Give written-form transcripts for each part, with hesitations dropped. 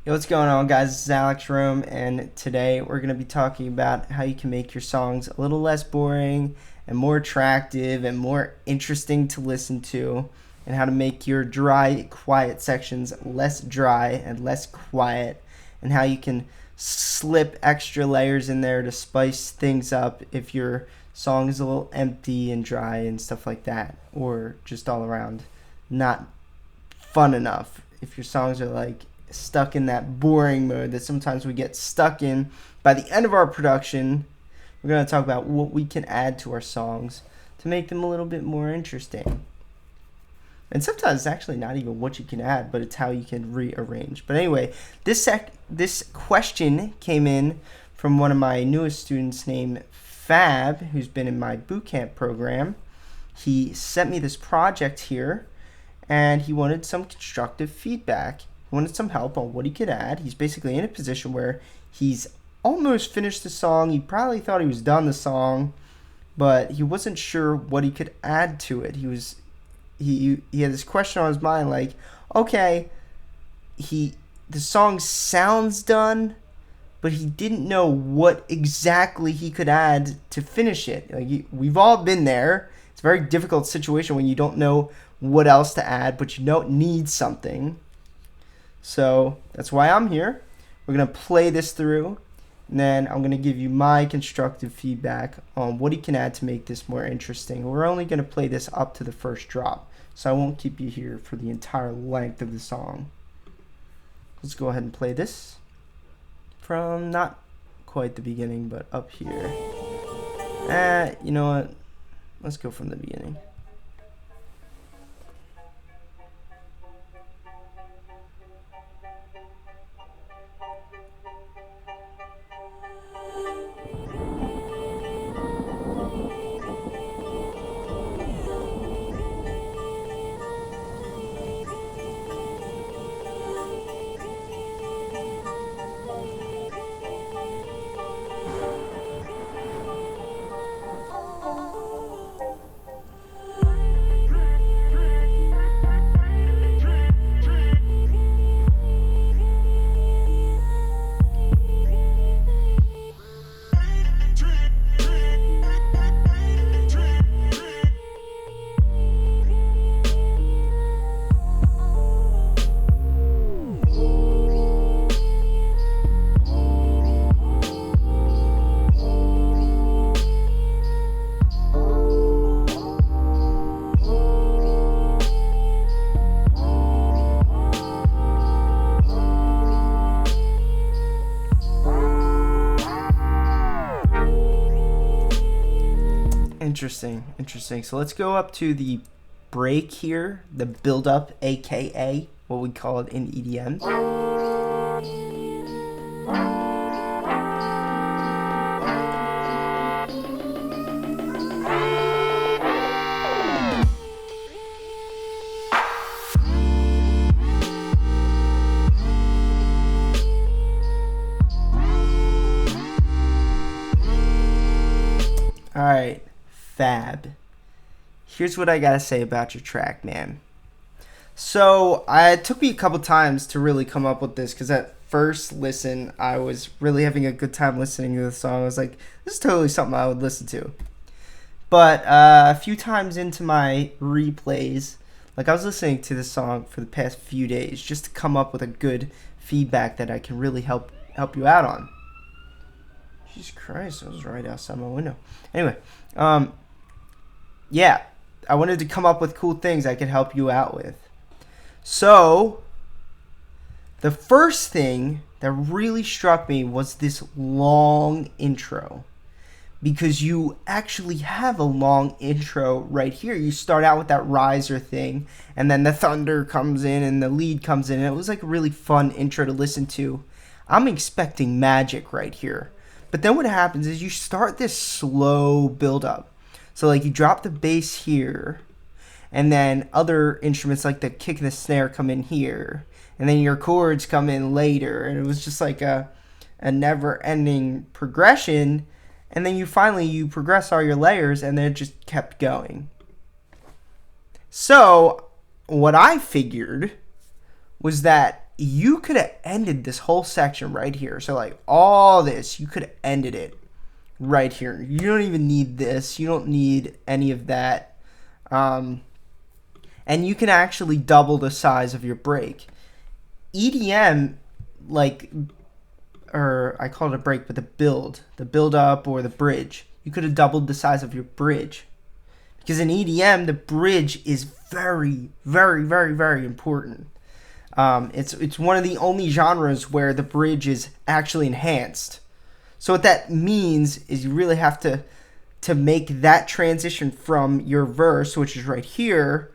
Yo, what's going on, guys? This is Alex Rome, and today we're going to be talking about how you can make your songs a little less boring and more attractive and more interesting to listen to, and how to make your dry, quiet sections less dry and less quiet, and how you can slip extra layers in there to spice things up if your song is a little empty and dry and stuff like that, or just all around not fun enough. If your songs are like stuck in that boring mode that sometimes we get stuck in. By the end of our production, we're going to talk about what we can add to our songs to make them a little bit more interesting. And sometimes it's actually not even what you can add, but it's how you can rearrange. But anyway, this question came in from one of my newest students named Fab, who's been in my bootcamp program. He sent me this project here, and he wanted some constructive feedback. Wanted some help on what he could add. He's basically in a position where he's almost finished the song. He probably thought he was done the song, but he wasn't sure what he could add to it. He had this question on his mind, like, okay, the song sounds done, but he didn't know what exactly he could add to finish it. Like, we've all been there. It's a very difficult situation when you don't know what else to add, but you know it needs something. So that's why I'm here. We're going to play this through, and then I'm going to give you my constructive feedback on what he can add to make this more interesting. We're only going to play this up to the first drop, so I won't keep you here for the entire length of the song. Let's go ahead and play this from not quite the beginning, but up here. You know what? Let's go from the beginning. Interesting. So let's go up to the break here, the build up, aka what we call it in EDM. All right. Fab. Here's what I gotta say about your track, man. So it took me a couple times to really come up with this, because at first listen I was really having a good time listening to the song. I was like, this is totally something I would listen to. But a few times into my replays, like I was listening to this song for the past few days just to come up with a good feedback that I can really help you out on. Jesus Christ, I was right outside my window. Anyway, yeah, I wanted to come up with cool things I could help you out with. So, the first thing that really struck me was this long intro. Because you actually have a long intro right here. You start out with that riser thing, and then the thunder comes in and the lead comes in. And it was like a really fun intro to listen to. I'm expecting magic right here. But then what happens is you start this slow build up. So like you drop the bass here, and then other instruments like the kick and the snare come in here, and then your chords come in later, and it was just like a never-ending progression. And then you progress all your layers, and then it just kept going. So what I figured was that you could have ended this whole section right here. So like all this, you could have ended it right here. You don't even need this. You don't need any of that. And you can actually double the size of your break. EDM, like, or I call it a break, but the build up or the bridge, you could have doubled the size of your bridge. Because in EDM, the bridge is very, very, very, very important. It's one of the only genres where the bridge is actually enhanced. So what that means is you really have to make that transition from your verse, which is right here,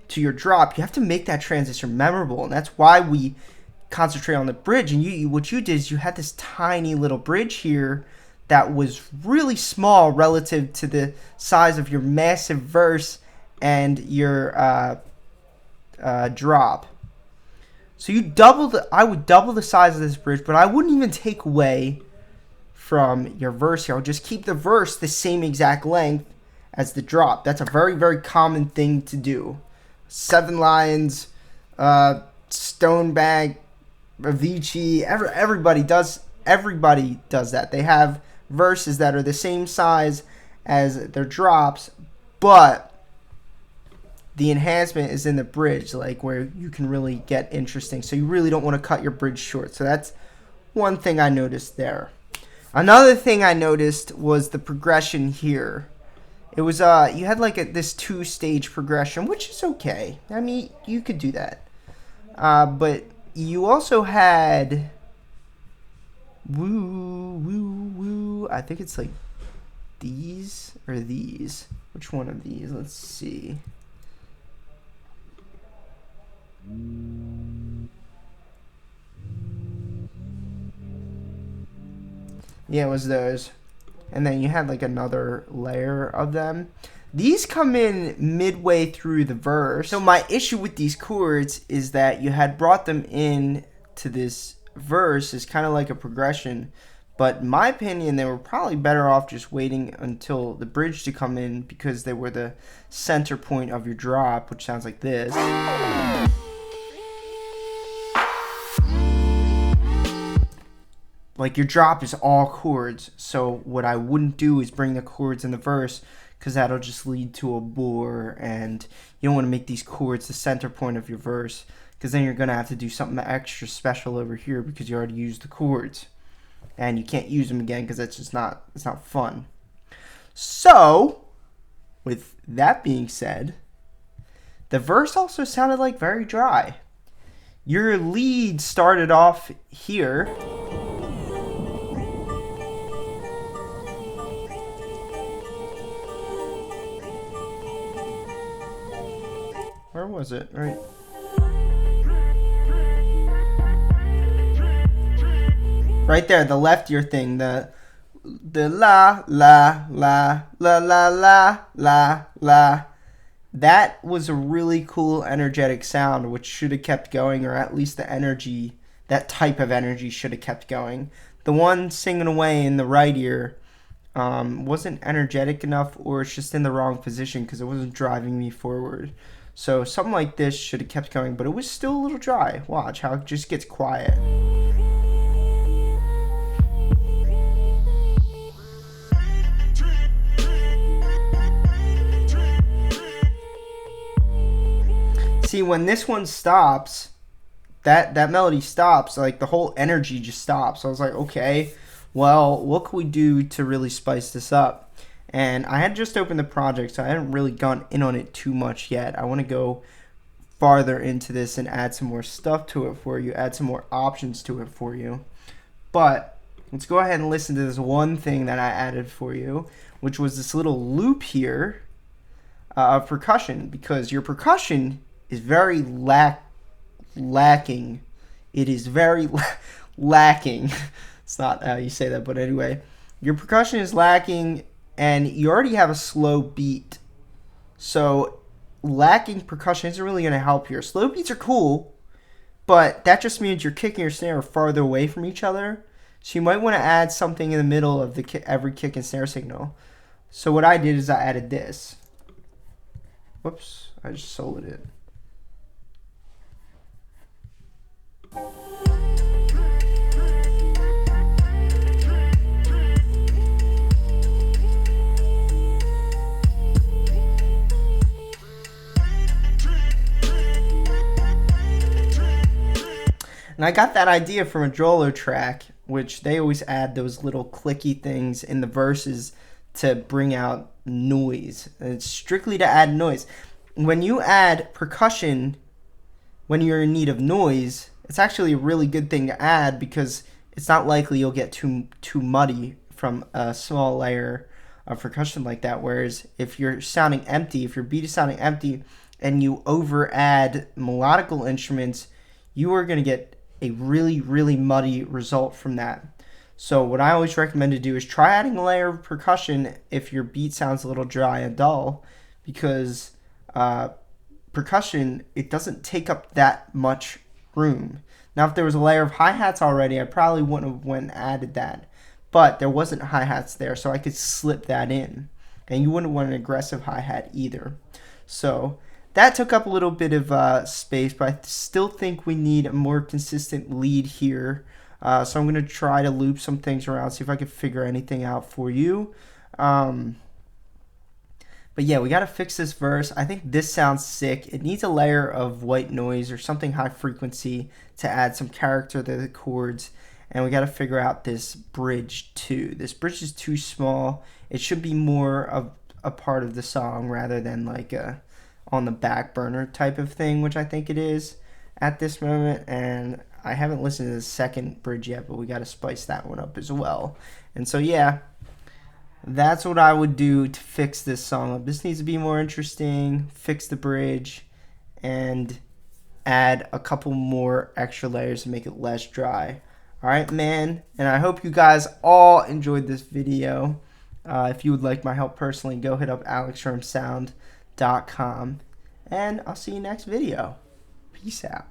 to your drop. You have to make that transition memorable, and that's why we concentrate on the bridge. And what you did is you had this tiny little bridge here that was really small relative to the size of your massive verse and your drop. So I would double the size of this bridge, but I wouldn't even take away from your verse here. I'll just keep the verse the same exact length as the drop. That's a very, very common thing to do. 7 Lions, Stonebag, Avicii, everybody does that. They have verses that are the same size as their drops, but the enhancement is in the bridge, like where you can really get interesting. So you really don't want to cut your bridge short. So that's one thing I noticed there. Another thing I noticed was the progression here. It was you had like this 2-stage progression, which is okay. I mean, you could do that. But you also had woo woo woo. I think it's like these or these. Which one of these? Let's see. Yeah, it was those. And then you had like another layer of them. These come in midway through the verse. So my issue with these chords is that you had brought them in to this verse as kind of like a progression. But in my opinion, they were probably better off just waiting until the bridge to come in, because they were the center point of your drop, which sounds like this. Like your drop is all chords, so what I wouldn't do is bring the chords in the verse, because that'll just lead to a bore, and you don't want to make these chords the center point of your verse, because then you're going to have to do something extra special over here because you already used the chords, and you can't use them again because it's not fun. So, with that being said, the verse also sounded like very dry. Your lead started off here. Where was it? Right. Right there, the left ear thing, the la la la la la la la la. That was a really cool energetic sound, which should have kept going, or at least the energy, that type of energy should have kept going. The one singing away in the right ear wasn't energetic enough, or it's just in the wrong position because it wasn't driving me forward. So something like this should have kept going, but it was still a little dry. Watch how it just gets quiet. See, when this one stops, that melody stops, like the whole energy just stops. So I was like, okay, well, what can we do to really spice this up? And I had just opened the project, so I hadn't really gone in on it too much yet. I want to go farther into this and add some more stuff to it for you, add some more options to it for you. But let's go ahead and listen to this one thing that I added for you, which was this little loop here of percussion, because your percussion is very lacking. It is very lacking. It's not how you say that, but anyway. Your percussion is lacking, and you already have a slow beat. So lacking percussion isn't really going to help here. Slow beats are cool, but that just means your kick and your snare are farther away from each other. So you might want to add something in the middle of every kick and snare signal. So what I did is I added this. Whoops, I just soloed it. And I got that idea from a Jolo track, which they always add those little clicky things in the verses to bring out noise. And it's strictly to add noise. When you add percussion when you're in need of noise, it's actually a really good thing to add because it's not likely you'll get too muddy from a small layer of percussion like that. Whereas if you're sounding empty, if your beat is sounding empty and you over add melodical instruments, you are going to get a really muddy result from that. So what I always recommend to do is try adding a layer of percussion if your beat sounds a little dry and dull, because percussion, it doesn't take up that much room. Now if there was a layer of hi-hats already, I probably wouldn't have went and added that, but there wasn't hi-hats there, so I could slip that in, and you wouldn't want an aggressive hi-hat either. So that took up a little bit of space, but I still think we need a more consistent lead here. So I'm going to try to loop some things around, see if I can figure anything out for you. But yeah, we got to fix this verse. I think this sounds sick. It needs a layer of white noise or something high frequency to add some character to the chords. And we got to figure out this bridge too. This bridge is too small. It should be more of a part of the song rather than like a on the back burner type of thing, which I think it is at this moment. And I haven't listened to the second bridge yet, but we got to spice that one up as well. And so yeah, that's what I would do to fix this song up. This needs to be more interesting, fix the bridge, and add a couple more extra layers to make it less dry. Alright, man, and I hope you guys all enjoyed this video. If you would like my help personally, go hit up alexfromsound.com, and I'll see you next video. Peace out.